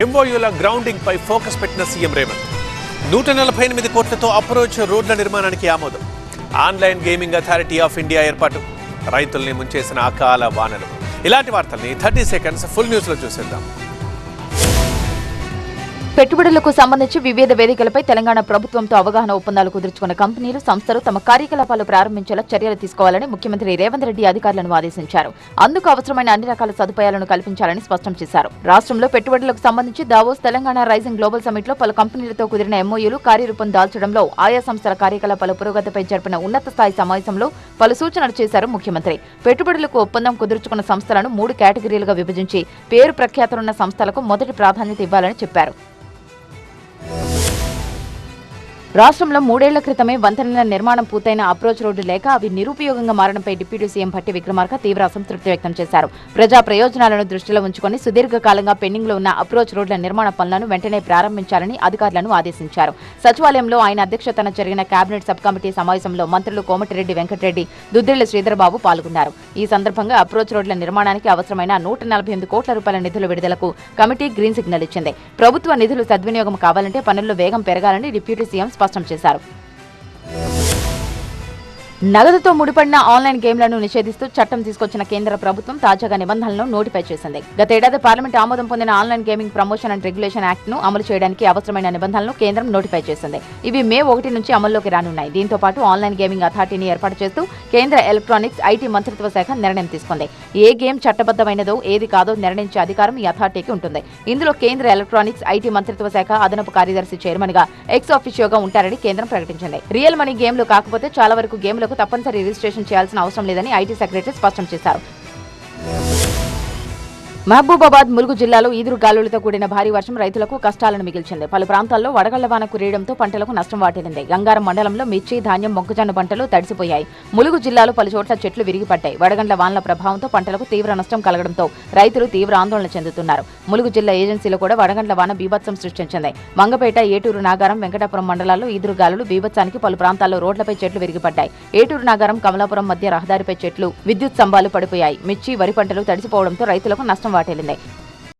ఎంఓయూల grounding పై focus పెట్టిన CM Revanth 148 కోట్లతో approach రోడ్ల నిర్మాణానికి ఆమోదం. Online gaming authority of India ఏర్పాటు. రైతుల్ని ముంచేసిన అకాల వానలు. ఇలాంటి వార్తల్ని 30 సెకండ్స్ ఫుల్ న్యూస్ లో చూసేద్దాం. పెట్టుబడులకు సంబంధించి వివిధ వేదికలపై తెలంగాణ ప్రభుత్వంతో అవగాహన ఒప్పందాలు కుదుర్చుకున్న కంపెనీలు, సంస్థలు తమ కార్యకలాపాలు ప్రారంభించేలా చర్యలు తీసుకోవాలని ముఖ్యమంత్రి రేవంత్ రెడ్డి అధికారులను ఆదేశించారు. అందుకు అవసరమైన అన్ని రకాల సదుపాయాలను కల్పించాలని స్పష్టం చేశారు. రాష్ట్రంలో పెట్టుబడులకు సంబంధించి Davos Telangana rising global summit లో పలు కంపెనీలతో కుదిరిన ఎంఓయూలు కార్యరూపం దాల్చడంలో ఆయా సంస్థల కార్యకలాపాల పురోగతిపై జరిపిన ఉన్నత స్థాయి సమావేశంలో పలు సూచనలు చేశారు ముఖ్యమంత్రి. పెట్టుబడులకు ఒప్పందం కుదుర్చుకున్న సంస్థలను 3 కేటగిరీలుగా విభజించి పేరు ప్రఖ్యాతులున్న సంస్థలకు మొదటి ప్రాధాన్యత ఇవ్వాలని చెప్పారు. రాష్ట్రంలో 3 ఏళ్ల క్రితమే వంతెనల నిర్మాణం పూర్తయిన అప్రోచ్ రోడ్డు లేక అవి నిరుపయోగంగా మారడంపై డిప్యూటీ సీఎం భట్టి విక్రమార్క తీవ్ర అసంతృప్తి వ్యక్తం చేశారు. ప్రజా ప్రయోజనాలను దృష్టిలో ఉంచుకుని సుదీర్ఘకాలంగా పెండింగ్ లో ఉన్న అప్రోచ్ రోడ్ల నిర్మాణ పనులను వెంటనే ప్రారంభించాలని అధికారులను ఆదేశించారు. సచివాలయంలో ఆయన అధ్యక్షతన జరిగిన కేబినెట్ సబ్ కమిటీ సమావేశంలో మంత్రులు కోమటిరెడ్డి వెంకటరెడ్డి, దుద్దిళ్ల శ్రీధర్బాబు పాల్గొన్నారు. ఈ సందర్భంగా అప్రోచ్ రోడ్ల నిర్మాణానికి అవసరమైన 148 కోట్ల రూపాయల నిధుల విడుదలకు కమిటీ గ్రీన్ సిగ్నల్ ఇచ్చింది. ప్రభుత్వ నిధులు సద్వినియోగం కావాలంటే పనుల్లో వేగం పెరగాలని డిప్యూటీ సీఎం స్పష్టం చేశారు. నగదుతో ముడిపడిన ఆన్లైన్ గేమ్లను నిషేధిస్తూ చట్టం తీసుకొచ్చిన కేంద్ర ప్రభుత్వం తాజాగా నిబంధనలను నోటిఫై చేసింది. గతేడాది పార్లమెంట్ ఆమోదం పొందిన online gaming promotion and regulation act ను అమలు చేయడానికి అవసరమైన నిబంధనలను కేంద్రం నోటిఫై చేసింది. ఇవి మే 1 నుంచి అమల్లోకి రానున్నాయి. దీంతో పాటు ఆన్లైన్ గేమింగ్ అథారిటీని ఏర్పాటు చేస్తూ కేంద్ర ఎలక్ట్రానిక్స్, ఐటీ మంత్రిత్వ శాఖ నిర్ణయం తీసుకుంది. ఏ గేమ్ చట్టబద్దమైనదో ఏది కాదో నిర్ణయించే అధికారం ఈ అథారిటీకి ఉంటుంది. ఇందులో కేంద్ర ఎలక్ట్రానిక్స్, ఐటీ మంత్రిత్వ శాఖ అదనపు కార్యదర్శి చైర్మన్ గా ఎక్స్ ఆఫీషియోగా ఉంటారని కేంద్రం ప్రకటించింది. రియల్ మనీ గేమ్లు కాకపోతే చాలా వరకు గేమ్లకు తప్పనిసరి రిజిస్ట్రేషన్ చేయాల్సిన అవసరం లేదని ఐటీ సెక్రటరీ స్పష్టం చేశారు. మహబూబాబాద్, ములుగు జిల్లాలో ఈదురు గాలులతో కూడిన భారీ వర్షం రైతులకు కష్టాలను మిగిల్చింది. పలు ప్రాంతాల్లో వడగళ్ల వాన కురియడంతో పంటలకు నష్టం వాటిల్లింది. గంగారం మండలంలో మిర్చి, ధాన్యం, మొక్కజొన్న పంటలు తడిసిపోయాయి. ములుగు జిల్లాలో పలు చోట్ల చెట్లు విరిగిపడ్డాయి. వడగండ్ల వానల ప్రభావంతో పంటలకు తీవ్ర నష్టం కలగడంతో రైతులు తీవ్ర ఆందోళన చెందుతున్నారు. ములుగు జిల్లా ఏజెన్సీలో కూడా వడగండ్ల వాన బీభత్సం సృష్టించింది. మంగపేట, ఏటూరు నాగారం, వెంకటాపురం మండలాల్లో ఈదురు గాలులు బీభత్సానికి పలు ప్రాంతాల్లో రోడ్లపై చెట్లు విరిగిపడ్డాయి. ఏటూరు నాగారం, కమలాపురం మధ్య రహదారిపై చెట్లు, విద్యుత్ స్తంభాలు పడిపోయాయి. మిర్చి, వరి పంటలు తడిసిపోవడంతో రైతులకు నష్టం వాటిల్లింది.